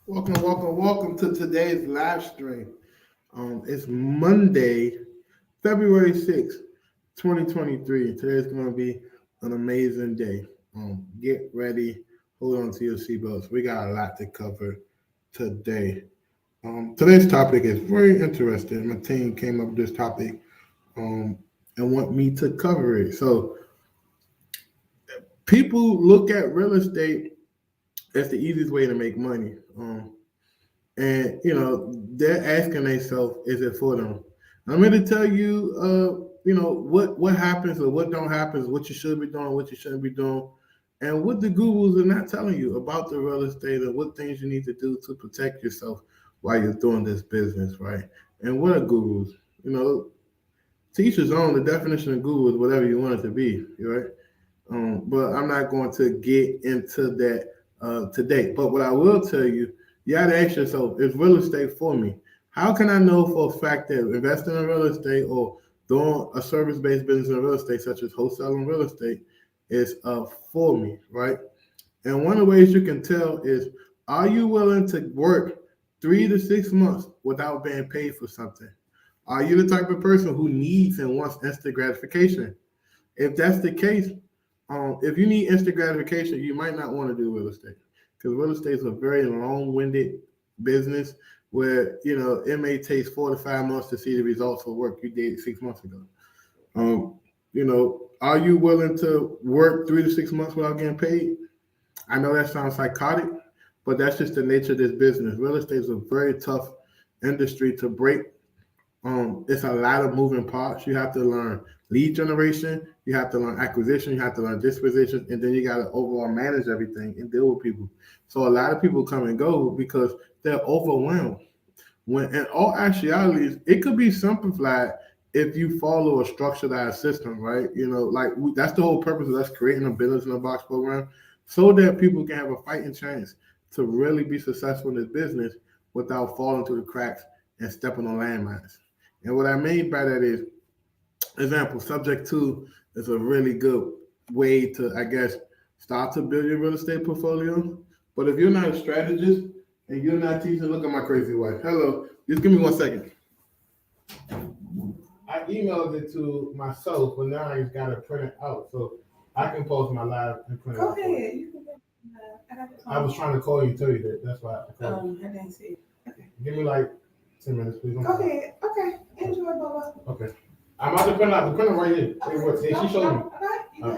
Welcome to today's live stream. It's Monday, February 6th, 2023. Today's going to be an amazing day. Get ready, hold on to your seatbelts. We got a lot to cover today. Today's topic is very interesting. My team came up with this topic um, and want me to cover it. So, people look at real estate as the easiest way to make money. And they're asking themselves, is it for them? I'm here to tell you, what happens or what don't happen, what you should be doing, what you shouldn't be doing, and what the gurus are not telling you about the real estate and what things you need to do to protect yourself while you're doing this business, right? And what are gurus? Teachers own the definition of guru is whatever you want it to be, right? But I'm not going to get into that today. But what I will tell you, you got to ask yourself, is real estate for me? How can I know for a fact that investing in real estate or doing a service-based business in real estate, such as wholesaling real estate, is for me, right? And one of the ways you can tell is, are you willing to work 3 to 6 months without being paid for something? Are you the type of person who needs and wants instant gratification? If that's the case, if you need instant gratification, you might not want to do real estate because real estate is a very long-winded business where it may take 4 to 5 months to see the results of work you did 6 months ago. Are you willing to work 3 to 6 months without getting paid? I know that sounds psychotic, but that's just the nature of this business. Real estate is a very tough industry to break. It's a lot of moving parts. You have to learn lead generation, you have to learn acquisition, you have to learn disposition, and then you got to overall manage everything and deal with people. So a lot of people come and go because they're overwhelmed. When in all actualities, it could be simplified if you follow a structured system, right? That's the whole purpose of us creating a business in a box program, so that people can have a fighting chance to really be successful in this business without falling through the cracks and stepping on landmines. And what I mean by that is, example, subject to is a really good way to, I guess, start to build your real estate portfolio. But if you're not a strategist and you're not teaching, look at my crazy wife. Hello, just give me 1 second. I emailed it to myself, but now I just got to print it out so I can post my live and print it out. Go ahead. You can I was trying to call you, tell you that. That's why I called you. I didn't see it. Okay. Give me like 10 minutes, please. Go ahead. Okay. Enjoy, Bubba. Okay. I'm about to print out the printer right here. Okay. Hey, she showed me.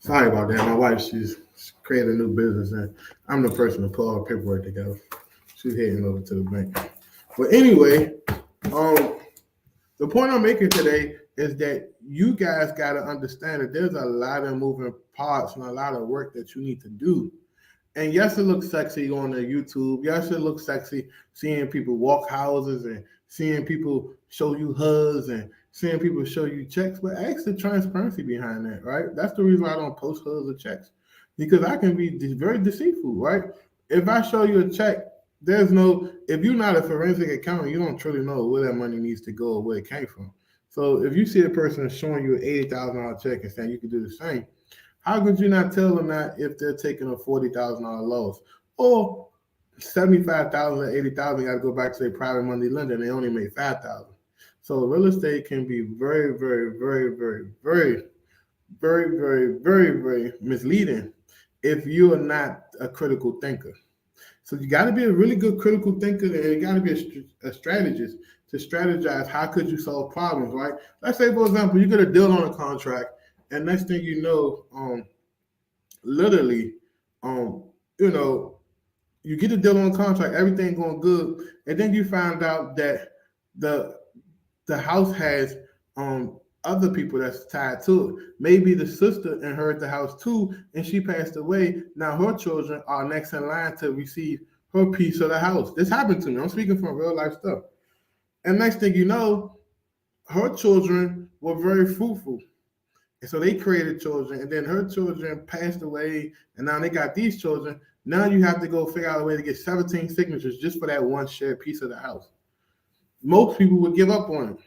Sorry about that. My wife, she's created a new business, and I'm the person to pull all the paperwork together. She's heading over to the bank. But anyway, the point I'm making today is that you guys got to understand that there's a lot of moving parts and a lot of work that you need to do. And yes, it looks sexy on the YouTube. Yes, it looks sexy seeing people walk houses and seeing people show you HUDs and seeing people show you checks. But ask the transparency behind that, right? That's the reason why I don't post HUDs or checks, because I can be very deceitful, right? If I show you a check, if you're not a forensic accountant, you don't truly know where that money needs to go or where it came from. So if you see a person showing you an $80,000 check and saying you can do the same, how could you not tell them that if they're taking a $40,000 loss or 75,000 or 80,000 got to go back to their private money lender and they only made 5,000? So real estate can be very, very, very, very, very, very, very, very, very misleading if you are not a critical thinker. So you got to be a really good critical thinker, and you got to be a strategist to strategize how could you solve problems, right? Let's say, for example, you get a deal on a contract, and next thing you know, literally, you get a deal on a contract, everything going good, and then you find out that the house has other people that's tied to it. Maybe the sister inherited the house too, and she passed away. Now her children are next in line to receive her piece of the house. This happened to me. I'm speaking from real life stuff. And next thing you know, her children were very fruitful. And so they created children, and then her children passed away, and now they got these children. Now you have to go figure out a way to get 17 signatures just for that one shared piece of the house. Most people would give up on it.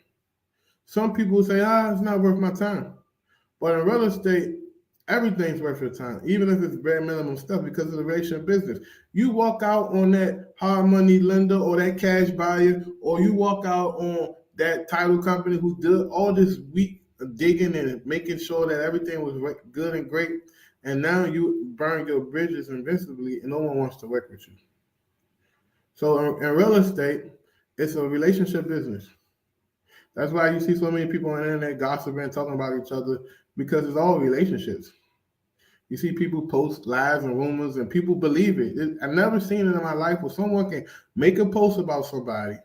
Some people would say, it's not worth my time. But in real estate, Everything's worth your time, even if it's bare minimum stuff, because of the relationship business. You walk out on that hard money lender or that cash buyer, or you walk out on that title company who did all this week digging and making sure that everything was good and great, and now you burn your bridges invincibly, and no one wants to work with you. So in real estate, it's a relationship business. That's why you see so many people on the internet gossiping, talking about each other, because it's all relationships. You see people post lies and rumors, and people believe it. I've never seen it in my life where someone can make a post about somebody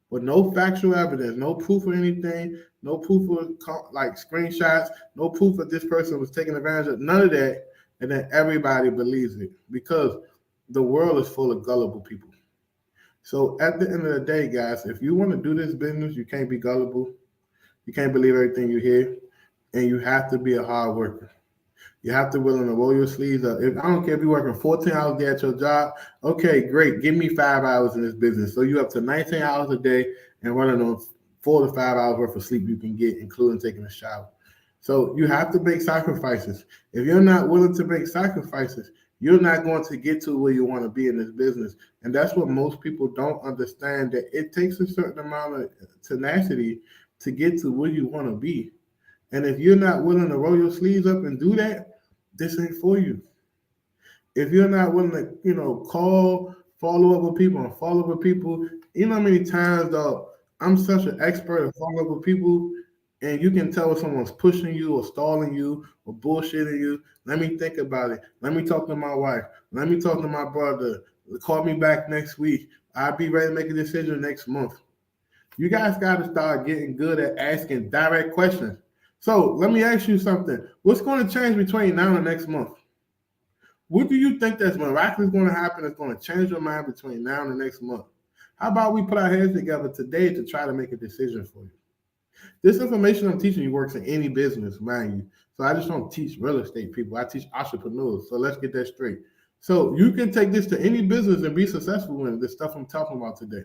with no factual evidence, no proof of anything, no proof of like screenshots, no proof that this person was taking advantage of, none of that, and then everybody believes it, because the world is full of gullible people. So at the end of the day, guys, if you want to do this business, you can't be gullible. You can't believe everything you hear, and you have to be a hard worker. You have to be willing to roll your sleeves up. I don't care if you're working 14 hours a day at your job. Okay, great. Give me 5 hours in this business. So you're up to 19 hours a day and running on 4 to 5 hours worth of sleep you can get, including taking a shower. So you have to make sacrifices. If you're not willing to make sacrifices, you're not going to get to where you want to be in this business. And that's what most people don't understand, that it takes a certain amount of tenacity to get to where you want to be. And if you're not willing to roll your sleeves up and do that, this ain't for you. If you're not willing to, call, follow up with people and follow up with people, you know how many times, though, I'm such an expert at following up with people, and you can tell if someone's pushing you or stalling you or bullshitting you. Let me think about it. Let me talk to my wife. Let me talk to my brother. Call me back next week. I'll be ready to make a decision next month. You guys got to start getting good at asking direct questions. So let me ask you something. What's going to change between now and next month? What do you think that's miraculous going to happen that's going to change your mind between now and the next month? How about we put our heads together today to try to make a decision for you? This information I'm teaching you works in any business, mind you. So I just don't teach real estate people. I teach entrepreneurs. So let's get that straight. So you can take this to any business and be successful in the stuff I'm talking about today.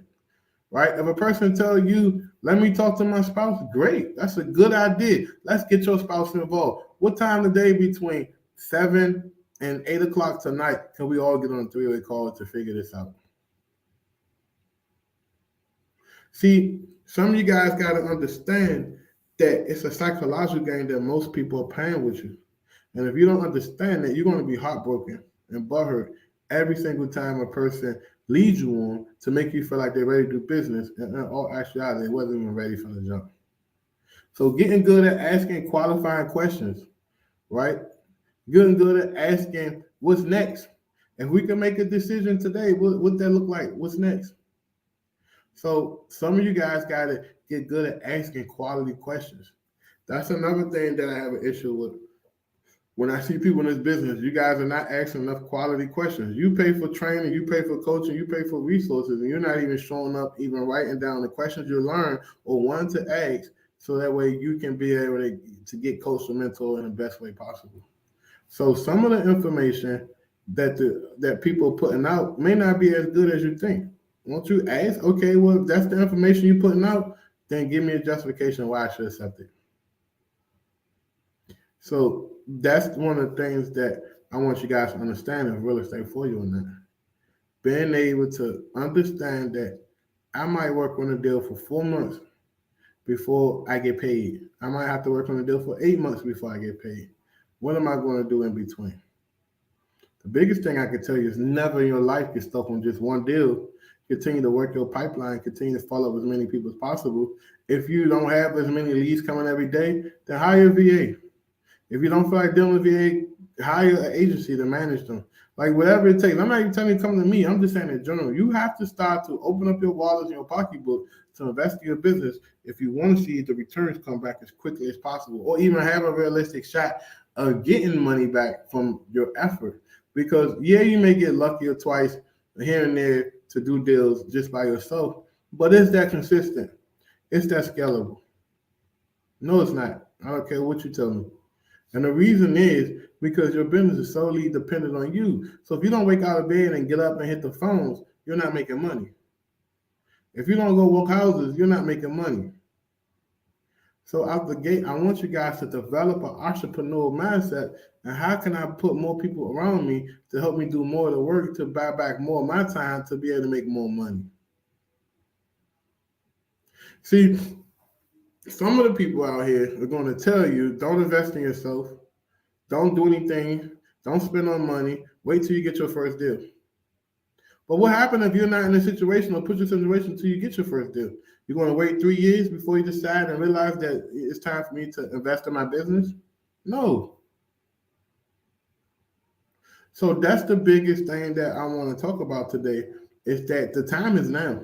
Right? If a person tells you, let me talk to my spouse, great. That's a good idea. Let's get your spouse involved. What time of day between 7 and 8 o'clock tonight can we all get on a three-way call to figure this out? See, some of you guys got to understand that it's a psychological game that most people are playing with you. And if you don't understand that, you're going to be heartbroken and butthurt every single time a person leads you on to make you feel like they're ready to do business, and in all actuality, they wasn't even ready from the jump. So getting good at asking qualifying questions, right? Getting good at asking what's next. If we can make a decision today, what that look like? What's next? So some of you guys got to get good at asking quality questions. That's another thing that I have an issue with. When I see people in this business, you guys are not asking enough quality questions. You pay for training, you pay for coaching, you pay for resources, and you're not even showing up, even writing down the questions you learn or want to ask, so that way you can be able to get coached or mentor in the best way possible. So some of the information that people are putting out may not be as good as you think. Once you ask, okay, well, if that's the information you're putting out, then give me a justification why I should accept it. So that's one of the things that I want you guys to understand in real estate for you on that. Being able to understand that I might work on a deal for 4 months before I get paid. I might have to work on a deal for 8 months before I get paid. What am I going to do in between? The biggest thing I can tell you is never in your life get stuck on just one deal. Continue to work your pipeline, continue to follow up as many people as possible. If you don't have as many leads coming every day, then hire a VA. If you don't feel like dealing with VA, hire an agency to manage them. Like whatever it takes. I'm not even telling you to come to me. I'm just saying in general. You have to start to open up your wallets and your pocketbook to invest in your business if you want to see the returns come back as quickly as possible, or even have a realistic shot of getting money back from your effort. Because yeah, you may get lucky or twice here and there to do deals just by yourself, but is that consistent? Is that scalable? No, it's not. I don't care what you tell me. And the reason is because your business is solely dependent on you. So if you don't wake out of bed and get up and hit the phones, you're not making money. If you don't go walk houses, you're not making money. So out the gate, I want you guys to develop an entrepreneurial mindset. And how can I put more people around me to help me do more of the work, to buy back more of my time, to be able to make more money? See, some of the people out here are going to tell you, don't invest in yourself, don't do anything, don't spend on money, wait till you get your first deal. But what happens if you're not in a situation or put your situation until you get your first deal? You're going to wait 3 years before you decide and realize that it's time for me to invest in my business? No. So that's the biggest thing that I want to talk about today, is that the time is now.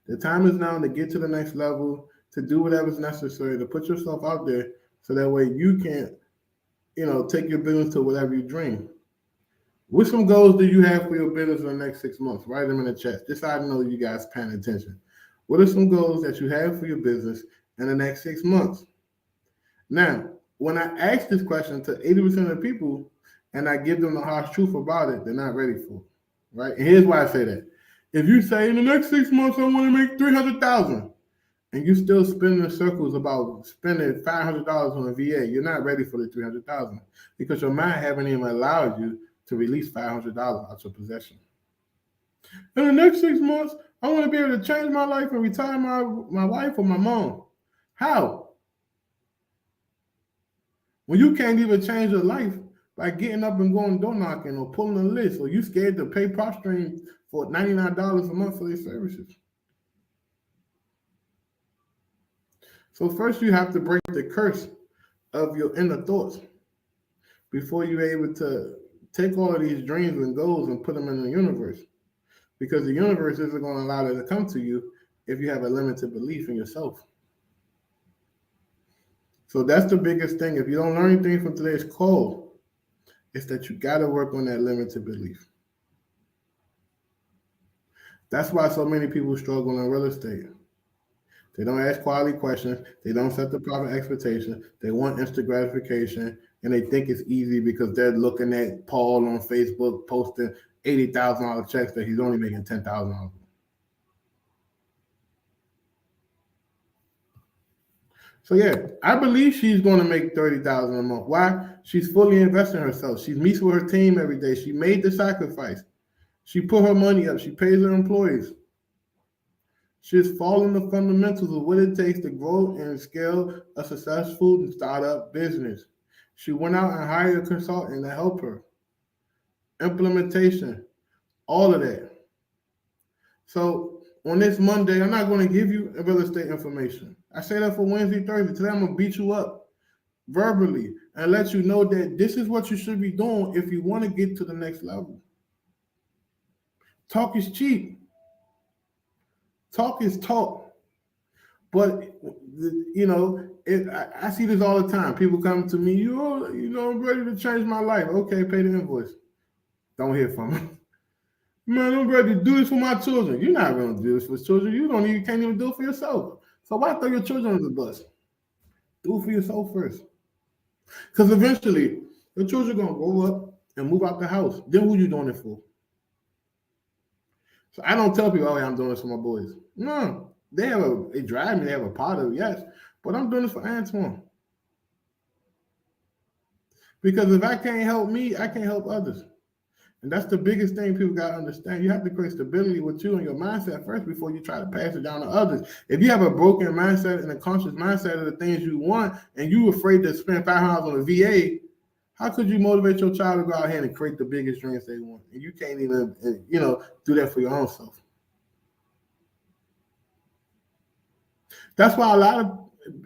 The time is now to get to the next level, to do whatever's necessary, to put yourself out there so that way you can, take your business to whatever you dream. What some goals do you have for your business in the next 6 months? Write them in the chat. Just so I know you guys paying attention. What are some goals that you have for your business in the next 6 months? Now, when I ask this question to 80% of the people and I give them the harsh truth about it, they're not ready for it, right? And here's why I say that. If you say in the next 6 months I want to make $300,000, and you still spinning in circles about spending $500 on a VA, you're not ready for the $300,000 because your mind haven't even allowed you to release $500 out your possession. In the next 6 months, I want to be able to change my life and retire my wife or my mom. How? When you can't even change your life by getting up and going door knocking or pulling a list, or you scared to pay PropStream for $99 a month for their services. So first you have to break the curse of your inner thoughts before you're able to take all of these dreams and goals and put them in the universe. Because the universe isn't going to allow it to come to you if you have a limited belief in yourself. So that's the biggest thing. If you don't learn anything from today's call, it's that you got to work on that limited belief. That's why so many people struggle in real estate. They don't ask quality questions. They don't set the proper expectation. They want instant gratification, and they think it's easy because they're looking at Paul on Facebook posting $80,000 checks that he's only making $10,000. So yeah, I believe she's going to make $30,000 a month. Why? She's fully investing in herself. She meets with her team every day. She made the sacrifice. She put her money up. She pays her employees. She's following the fundamentals of what it takes to grow and scale a successful startup business. She went out and hired a consultant to help her. Implementation, all of that. So on this Monday, I'm not going to give you real estate information. I say that for Wednesday, Thursday. Today I'm going to beat you up verbally and let you know that this is what you should be doing if you want to get to the next level. Talk is cheap. Talk is talk. But, I see this all the time. People come to me, I'm ready to change my life. Okay, pay the invoice. Don't hear from them. Man, I'm ready to do this for my children. You're not going to do this for children. You can't even do it for yourself. So why throw your children under the bus? Do it for yourself first. Because eventually, your children are going to grow up and move out the house. Then who you doing it for? So I don't tell people, I'm doing this for my boys. No, they drive me, they have a part of it, yes. But I'm doing this for Antoine. Because if I can't help me, I can't help others. And that's the biggest thing people got to understand. You have to create stability with you and your mindset first before you try to pass it down to others. If you have a broken mindset and a conscious mindset of the things you want, and you're afraid to spend $500 on a VA, how could you motivate your child to go out here and create the biggest dreams they want? And you can't even, do that for your own self. That's why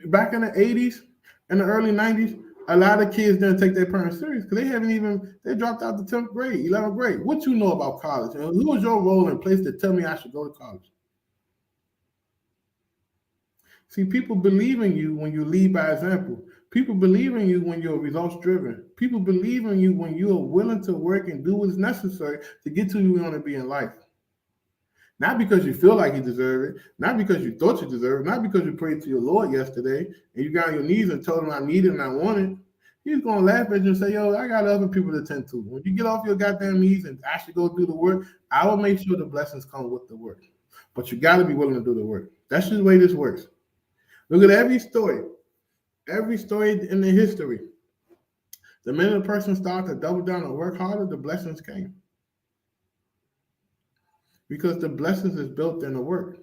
back in the 80s and the early 90s, a lot of kids didn't take their parents serious because they dropped out the 10th grade, 11th grade. What you know about college? And who was your role in place to tell me I should go to college? See, people believe in you when you lead by example. People believe in you when you're results driven. People believe in you when you are willing to work and do what's necessary to get to who you want to be in life. Not because you feel like you deserve it, not because you thought you deserved it, not because you prayed to your Lord yesterday and you got on your knees and told him I need it and I want it. He's going to laugh at you and say, I got other people to tend to. When you get off your goddamn knees and actually go do the work, I will make sure the blessings come with the work. But you got to be willing to do the work. That's just the way this works. Look at every story. Every story in the history, the minute a person started to double down and work harder, the blessings came. Because the blessings is built in the work.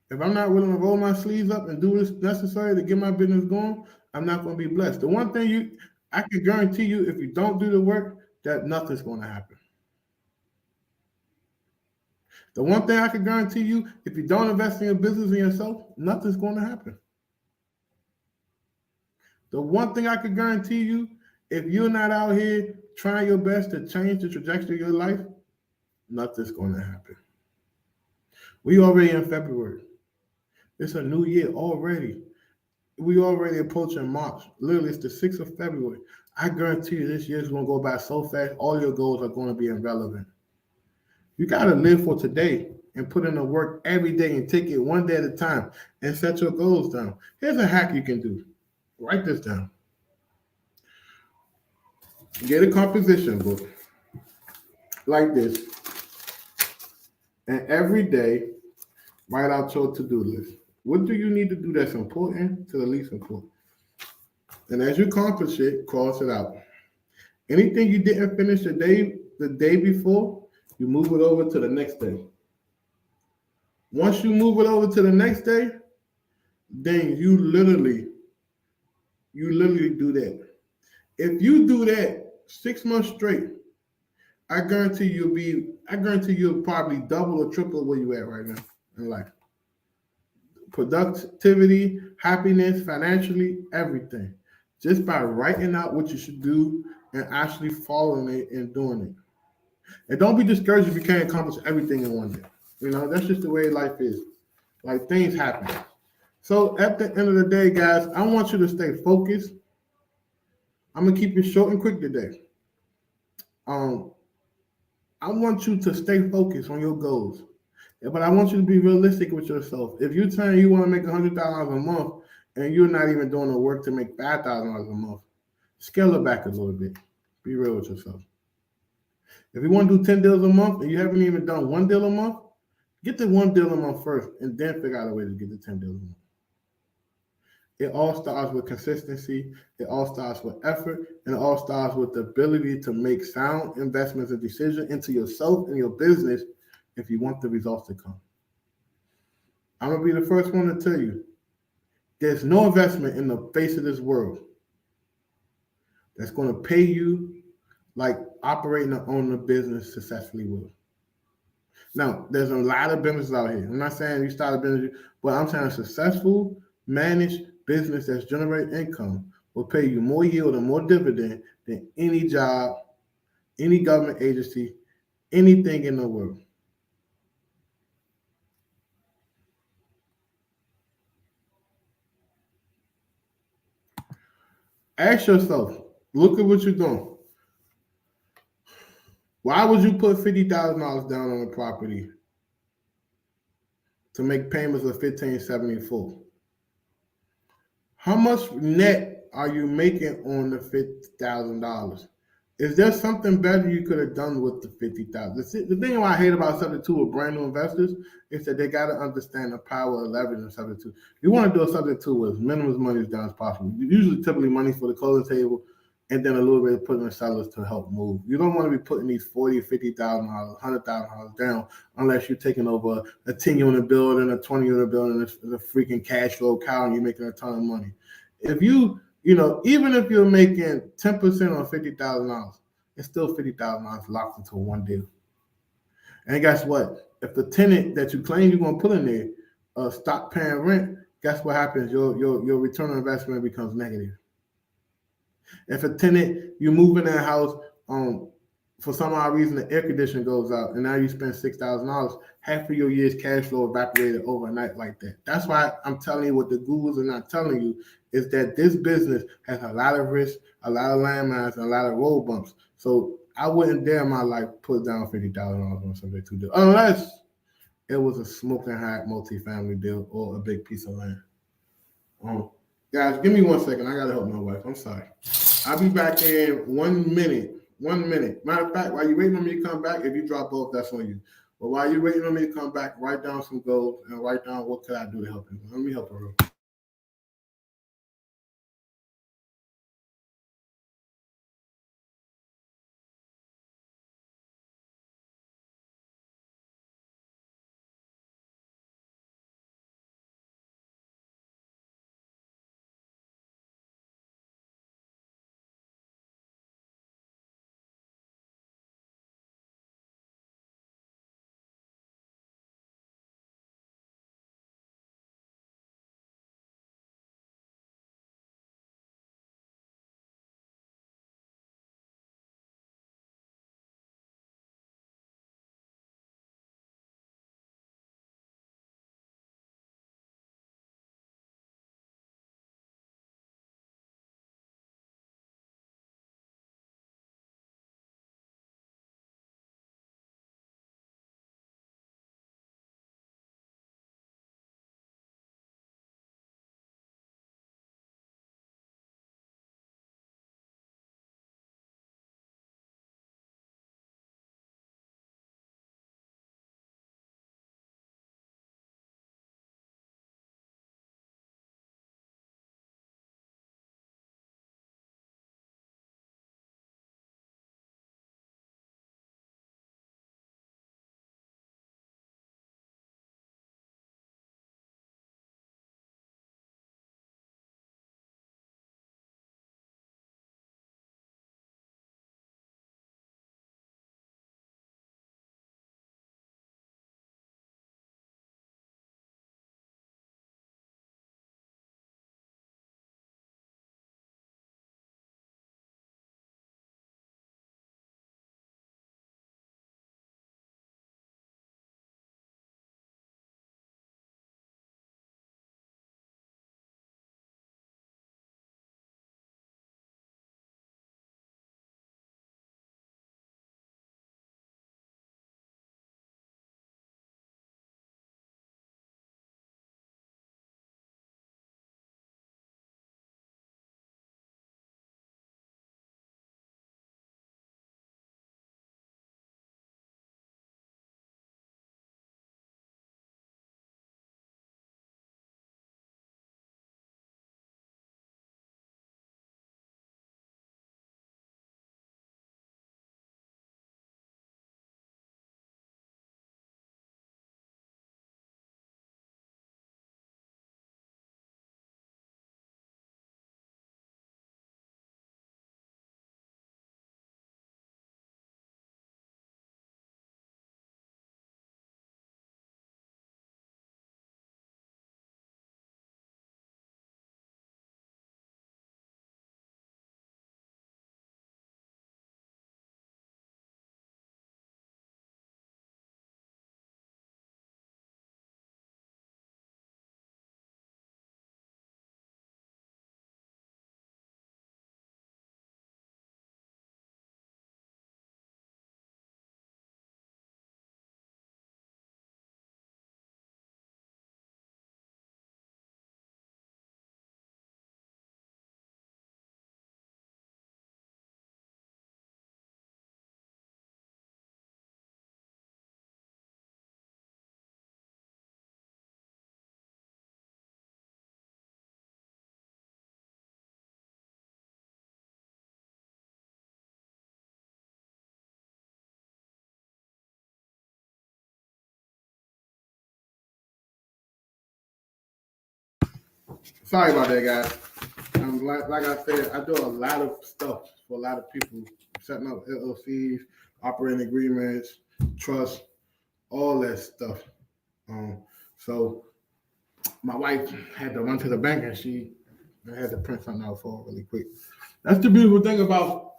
If I'm not willing to roll my sleeves up and do what's necessary to get my business going, I'm not going to be blessed. The one thing I can guarantee you, if you don't do the work, that nothing's going to happen. The one thing I can guarantee you, if you don't invest in your business and yourself, nothing's going to happen. The one thing I can guarantee you, if you're not out here trying your best to change the trajectory of your life, nothing's going to happen. We already in February. It's a new year already. We already approaching March. Literally, it's the 6th of February. I guarantee you this year is going to go by so fast, all your goals are going to be irrelevant. You got to live for today and put in the work every day and take it one day at a time and set your goals down. Here's a hack you can do. Write this down. Get a composition book like this, and every day write out your to-do list. What do you need to do that's important to the least important? And as you accomplish it, cross it out. Anything you didn't finish the day before, you move it over to the next day. Once you move it over to the next day, then you literally do that. If you do that 6 months straight, I guarantee you'll probably double or triple where you at right now in life. Productivity, happiness, financially, everything. Just by writing out what you should do and actually following it and doing it. And don't be discouraged if you can't accomplish everything in one day. That's just the way life is. Like, things happen. So at the end of the day, guys, I want you to stay focused. I'm going to keep it short and quick today. I want you to stay focused on your goals. But I want you to be realistic with yourself. If you're saying you want to make $100,000 a month and you're not even doing the work to make $5,000 a month, scale it back a little bit. Be real with yourself. If you want to do 10 deals a month and you haven't even done 1 deal a month, get the 1 deal a month first and then figure out a way to get the 10 deals a month. It all starts with consistency. It all starts with effort. And it all starts with the ability to make sound investments and decisions into yourself and your business if you want the results to come. I'm going to be the first one to tell you, there's no investment in the face of this world that's going to pay you like operating and owning a business successfully will. Now, there's a lot of businesses out here. I'm not saying you start a business, but I'm saying a successful, managed business that's generating income will pay you more yield and more dividend than any job, any government agency, anything in the world. Ask yourself, look at what you're doing. Why would you put $50,000 down on a property to make payments of $1,574? How much net are you making on the $50,000? Is there something better you could have done with the $50,000? The thing I hate about subject to with brand new investors is that they got to understand the power of leverage in subject to. You want to do a subject to with minimum money as down as possible. Usually, typically money for the closing table, and then a little bit of putting the sellers to help move. You don't want to be putting these $40,000, $50,000, $100,000 down unless you're taking over a 10-unit building, a 20-unit building, it's a freaking cash flow cow, and you're making a ton of money. If even if you're making 10% on $50,000, it's still $50,000 locked into one deal. And guess what? If the tenant that you claim you're going to put in there stop paying rent, guess what happens? Your return on investment becomes negative. If a tenant, you move in that house, for some odd reason the air conditioner goes out, and now you spend $6,000, half of your year's cash flow evaporated overnight like that. That's why I'm telling you what the gurus are not telling you is that this business has a lot of risk, a lot of landmines, and a lot of road bumps. So I wouldn't dare in my life put down $50,000 on something to do, unless it was a smoking hot multi-family deal or a big piece of land. Guys, give me 1 second. I gotta help my wife. I'm sorry. I'll be back in 1 minute. 1 minute. Matter of fact, while you're waiting on me to come back, if you drop off, that's on you. But while you're waiting on me to come back, write down some goals and write down what could I do to help you. Let me help her. sorry about that, guys. Like I said, I do a lot of stuff for a lot of people, setting up LLCs, operating agreements, trust, all that stuff. Um, so my wife had to run to the bank and I had to print something out for her really quick. That's the beautiful thing about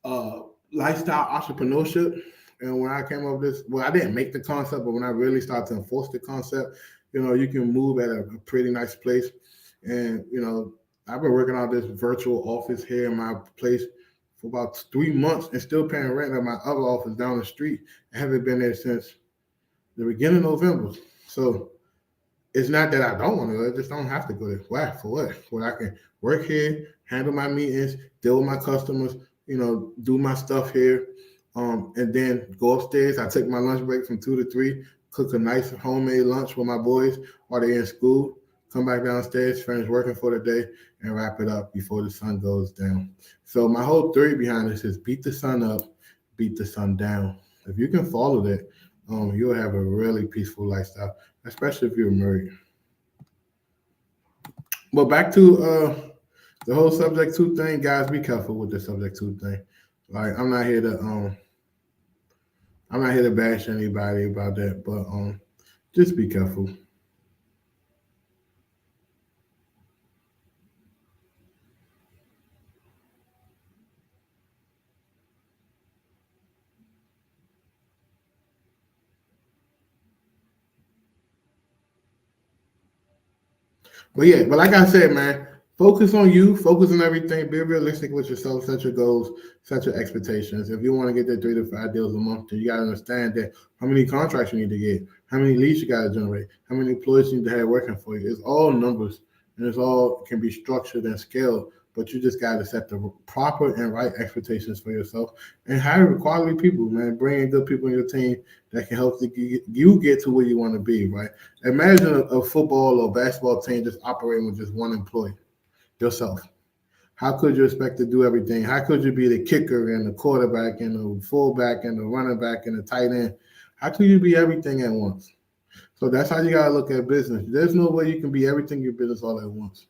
uh, lifestyle entrepreneurship. And when I came up with this, well, I didn't make the concept, but when I really started to enforce the concept, you can move at a pretty nice place. And, I've been working out this virtual office here in my place for about 3 months and still paying rent at my other office down the street. I haven't been there since the beginning of November. So it's not that I don't want to go. I just don't have to go there. Why? For what? When I can work here, handle my meetings, deal with my customers, do my stuff here, and then go upstairs. I take my lunch break from 2 to 3, cook a nice homemade lunch for my boys while they're in school, come back downstairs, finish working for the day, and wrap it up before the sun goes down. So my whole theory behind this is beat the sun up, beat the sun down. If you can follow that, you'll have a really peaceful lifestyle, especially if you're married. But back to the whole subject to thing, guys. Be careful with the subject to thing. Like I'm not here to bash anybody about that, but just be careful. But like I said, man, focus on you, focus on everything, be realistic with yourself, set your goals, set your expectations. If you want to get that 3 to 5 deals a month, then you gotta understand that how many contracts you need to get, how many leads you gotta generate, how many employees you need to have working for you. It's all numbers and it's all can be structured and scaled, but you just gotta set the proper and right expectations for yourself and hire quality people, man. Bring in good people in your team that can help you get to where you want to be, right? Imagine a football or basketball team just operating with just one employee, yourself. How could you expect to do everything? How could you be the kicker and the quarterback and the fullback and the running back and the tight end? How could you be everything at once? So that's how you gotta look at business. There's no way you can be everything in your business all at once.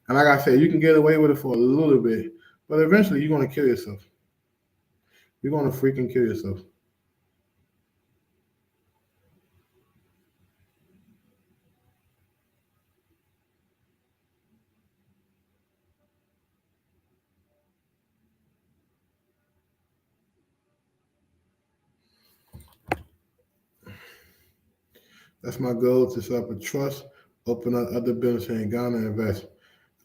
And like I said, you can get away with it for a little bit, but eventually you're gonna kill yourself. You're gonna freaking kill yourself. That's my goal to set up a trust, open up other business in Ghana, and invest.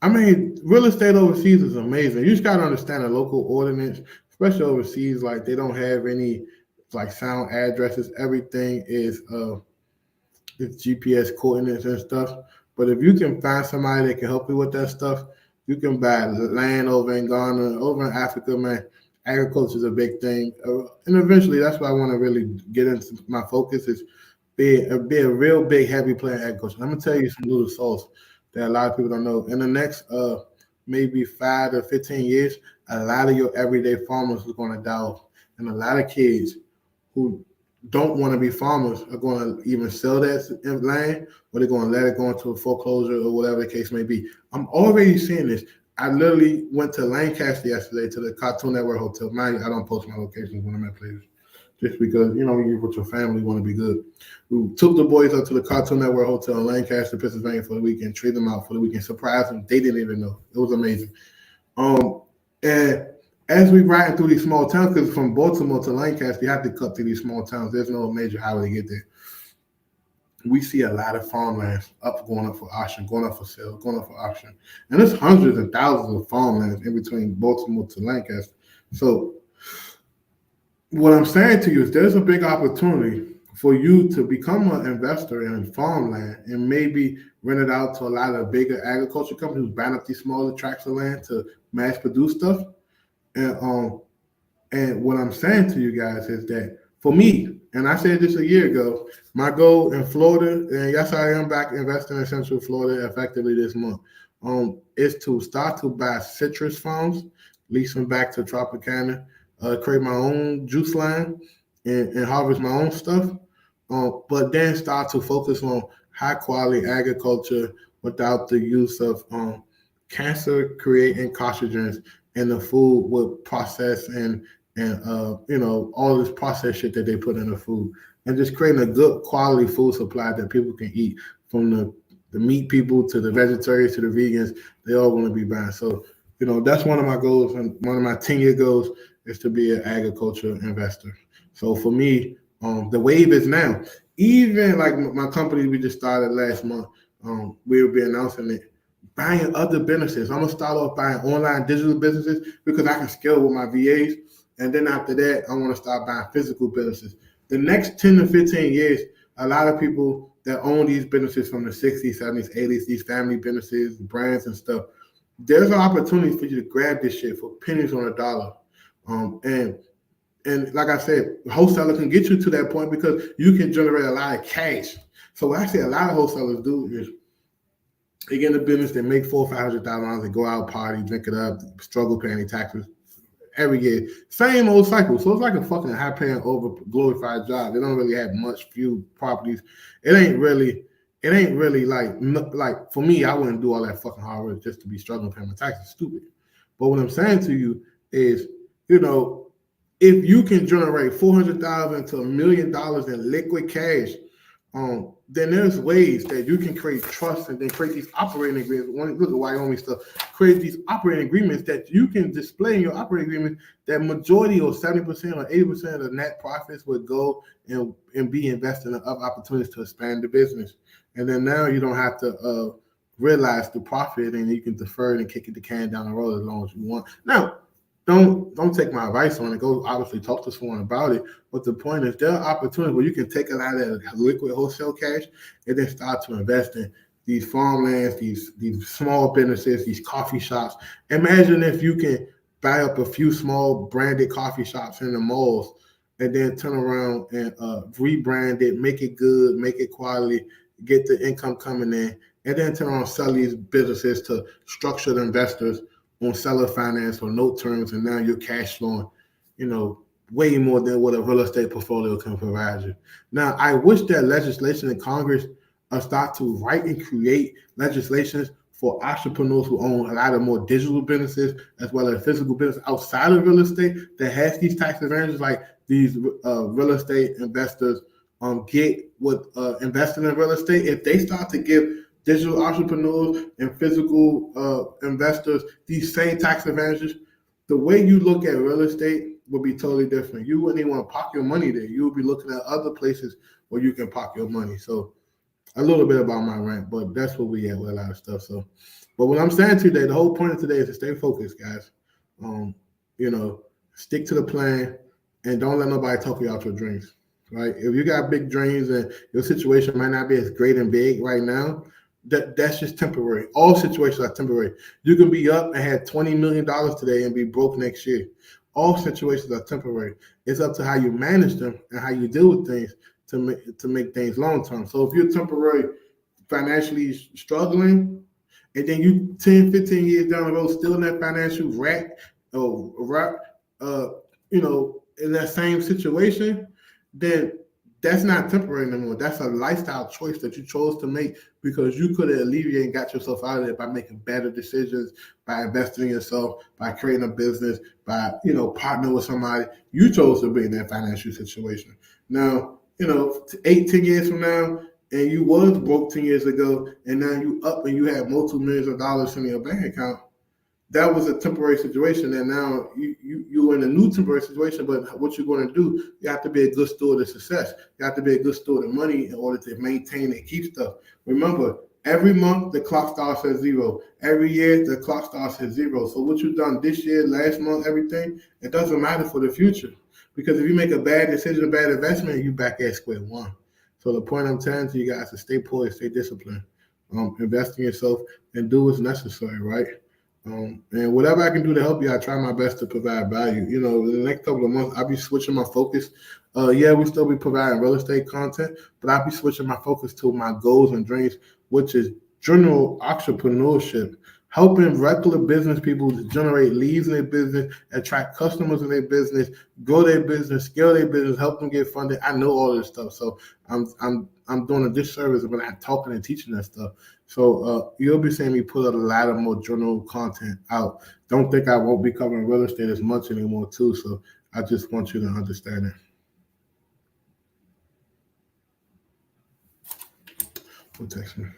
I mean, real estate overseas is amazing. You just gotta understand the local ordinance, especially overseas. Like they don't have any like sound addresses. Everything is it's GPS coordinates and stuff. But if you can find somebody that can help you with that stuff, you can buy land over in Ghana, over in Africa, man. Agriculture is a big thing, and eventually that's what I want to really get into. My focus is be a real big heavy player in agriculture. I'm gonna tell you some little sauce that a lot of people don't know. In the next maybe 5 to 15 years, a lot of your everyday farmers are gonna die off, and a lot of kids who don't want to be farmers are going to even sell that land or they're going to let it go into a foreclosure or whatever the case may be. I'm already seeing this. I literally went to Lancaster yesterday to the Cartoon Network Hotel. Mind you, I don't post my locations when I'm at places just because, you're with your family, you want to be good. We took the boys up to the Cartoon Network Hotel in Lancaster, Pennsylvania for the weekend, treated them out for the weekend, surprised them. They didn't even know. It was amazing. And as we riding through these small towns, because from Baltimore to Lancaster, you have to cut through these small towns. There's no major highway to get there. We see a lot of farmlands going up for auction, going up for sale, going up for auction. And there's hundreds and thousands of farmlands in between Baltimore to Lancaster. So what I'm saying to you is there's a big opportunity for you to become an investor in farmland and maybe rent it out to a lot of bigger agriculture companies who buying up these smaller tracts of land to mass produce stuff. And what I'm saying to you guys is that for me, and I said this a year ago, my goal in Florida, and yes, I am back investing in Central Florida effectively this month, is to start to buy citrus farms, lease them back to Tropicana, create my own juice line, and harvest my own stuff. But then start to focus on high quality agriculture without the use of cancer creating carcinogens in the food with process and all this processed shit that they put in the food, and just creating a good quality food supply that people can eat, from the meat people to the vegetarians to the vegans. They all want to be buying. So that's one of my goals, and one of my 10-year goals is to be an agriculture investor. So for me, the wave is now. Even like my company we just started last month, we will be announcing it, buying other businesses. I'm gonna start off buying online digital businesses because I can scale with my VAs, and then after that, I want to start buying physical businesses. The next 10 to 15 years, a lot of people that own these businesses from the 60s, 70s, 80s, these family businesses, brands and stuff, there's an opportunity for you to grab this shit for pennies on a dollar. And like I said, wholesaler can get you to that point because you can generate a lot of cash. So what I say a lot of wholesalers do is they get in the business, they make $400,000 or $500,000, they go out, party, drink it up, struggle paying their taxes every year. Same old cycle. So it's like a fucking high paying, over glorified job. They don't really have few properties. It ain't really like for me, I wouldn't do all that fucking hard work just to be struggling paying my taxes. Stupid. But what I'm saying to you is, if you can generate $400,000 to $1 million in liquid cash, then there's ways that you can create trust and then create these operating agreements. Look at Wyoming stuff. Create these operating agreements that you can display in your operating agreement that majority or 70% or 80% of the net profits would go and be invested in other opportunities to expand the business. And then now you don't have to realize the profit, and you can defer it and kick the can down the road as long as you want. Now, don't take my advice on it. Go obviously talk to someone about it. But the point is, there are opportunities where you can take a lot of that liquid wholesale cash and then start to invest in these farmlands, these small businesses, these coffee shops. Imagine if you can buy up a few small branded coffee shops in the malls and then turn around and rebrand it, make it good, make it quality, get the income coming in, and then turn around and sell these businesses to structured investors on seller finance or note terms, and now you're cash flowing, way more than what a real estate portfolio can provide you. Now, I wish that legislation in Congress start to write and create legislations for entrepreneurs who own a lot of more digital businesses as well as physical business outside of real estate that has these tax advantages, like these real estate investors get with investing in real estate. If they start to give digital entrepreneurs and physical investors these same tax advantages, the way you look at real estate will be totally different. You wouldn't even want to park your money there. You would be looking at other places where you can park your money. So a little bit about my rant, but that's where we at with a lot of stuff. So, but what I'm saying today, the whole point of today is to stay focused, guys. Stick to the plan and don't let nobody talk you out your dreams, right? If you got big dreams and your situation might not be as great and big right now, that's just temporary. All situations are temporary. You can be up and have $20 million today and be broke next year. All situations are temporary. It's up to how you manage them and how you deal with things to make things long term. So if you're temporary financially struggling, and then you 10, 15 years down the road still in that financial in that same situation, then that's not temporary anymore. That's a lifestyle choice that you chose to make because you could have alleviated and got yourself out of it by making better decisions, by investing in yourself, by creating a business, by partnering with somebody. You chose to be in that financial situation. Now, 8, 10 years from now, and you was broke 10 years ago, and now you up and you have multiple millions of dollars in your bank account. That was a temporary situation, and now you're in a new temporary situation. But what you're going to do, you have to be a good steward of success. You have to be a good steward of money in order to maintain and keep stuff. Remember, every month the clock starts at 0. Every year the clock starts at 0. So what you've done this year, last month, everything, it doesn't matter for the future. Because if you make a bad decision, a bad investment, you back at square one. So the point I'm telling to you guys is stay poised, stay disciplined, invest in yourself, and do what's necessary, right? And whatever I can do to help you, I try my best to provide value. In the next couple of months, I'll be switching my focus. We still be providing real estate content, but I'll be switching my focus to my goals and dreams, which is general entrepreneurship, helping regular business people to generate leads in their business, attract customers in their business, grow their business, scale their business, help them get funded. I know all this stuff, so I'm doing a disservice if I'm not talking and teaching that stuff. So you'll be seeing me put a lot of more journal content out. Don't think I won't be covering real estate as much anymore too. So I just want you to understand it. Protection.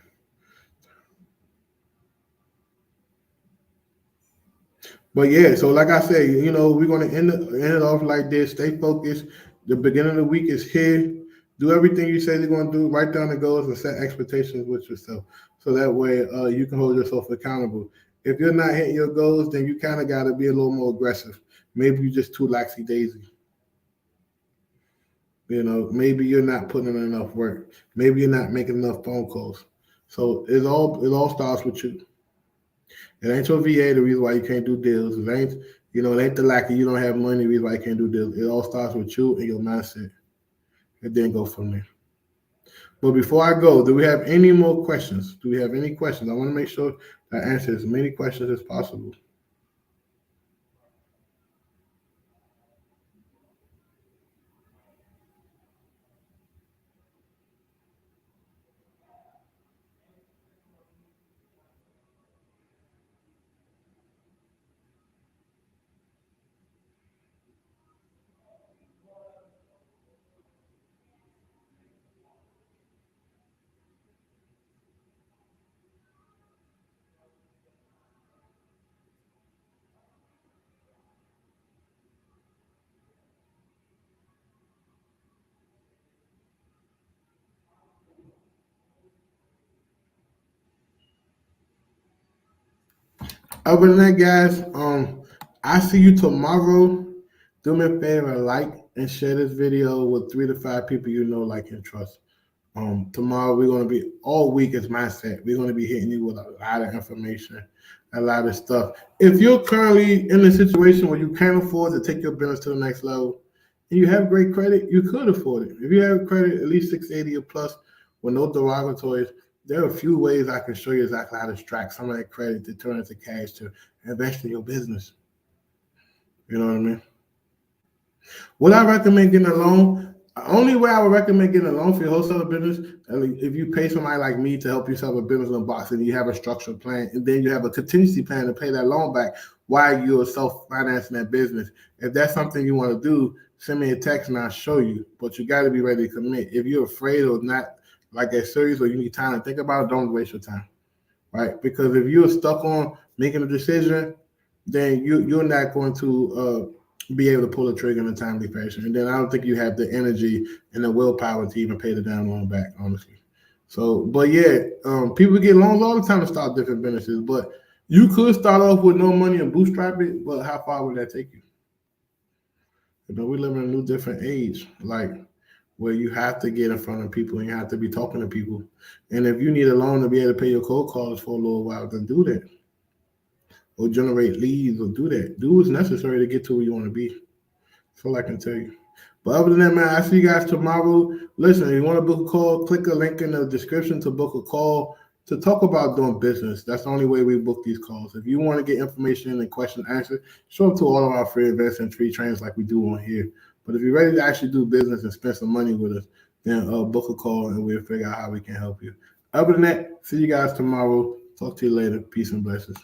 But yeah, so like I said, we're gonna end it off like this. Stay focused. The beginning of the week is here. Do everything you say you're gonna do. Write down the goals and set expectations with yourself, so that way you can hold yourself accountable. If you're not hitting your goals, then you kind of got to be a little more aggressive. Maybe you're just too laxy daisy. Maybe you're not putting in enough work. Maybe you're not making enough phone calls. So it all starts with you. It ain't your VA the reason why you can't do deals. It ain't the lack of you don't have money the reason why you can't do deals. It all starts with you and your mindset. And then go from there. But before I go, do we have any more questions? Do we have any questions? I want to make sure that I answer as many questions as possible. Other than that, guys, I see you tomorrow. Do me a favor, like and share this video with 3 to 5 people you know, like, and trust. Tomorrow we're going to be all week as mindset. We're going to be hitting you with a lot of information, a lot of stuff. If you're currently in a situation where you can't afford to take your business to the next level and you have great credit, you could afford it. If you have credit at least 680 or plus with no derogatories, there are a few ways I can show you exactly how to extract some of that credit to turn into cash to invest in your business. You know what I mean? Would I recommend getting a loan? The only way I would recommend getting a loan for your wholesale business, if you pay somebody like me to help you set up a business in a box and you have a structured plan, and then you have a contingency plan to pay that loan back while you're self-financing that business. If that's something you want to do, send me a text and I'll show you. But you got to be ready to commit. If you're afraid or not like that serious or you need time to think about it, don't waste your time, right? Because if you're stuck on making a decision, then you're not going to be able to pull the trigger in a timely fashion. And then I don't think you have the energy and the willpower to even pay the damn loan back, honestly. So, but yeah, people get loans all the time to start different businesses. But you could start off with no money and bootstrap it, but how far would that take you? We live in a new different age, like where you have to get in front of people and you have to be talking to people. And if you need a loan to be able to pay your cold calls for a little while, then do that. Or generate leads or do that. Do what's necessary to get to where you want to be. That's all I can tell you. But other than that, man, I see you guys tomorrow. Listen, if you want to book a call, click a link in the description to book a call to talk about doing business. That's the only way we book these calls. If you want to get information and question answered, show up to all of our free events and free trainings like we do on here. But if you're ready to actually do business and spend some money with us, then book a call and we'll figure out how we can help you. Other than that, see you guys tomorrow. Talk to you later. Peace and blessings.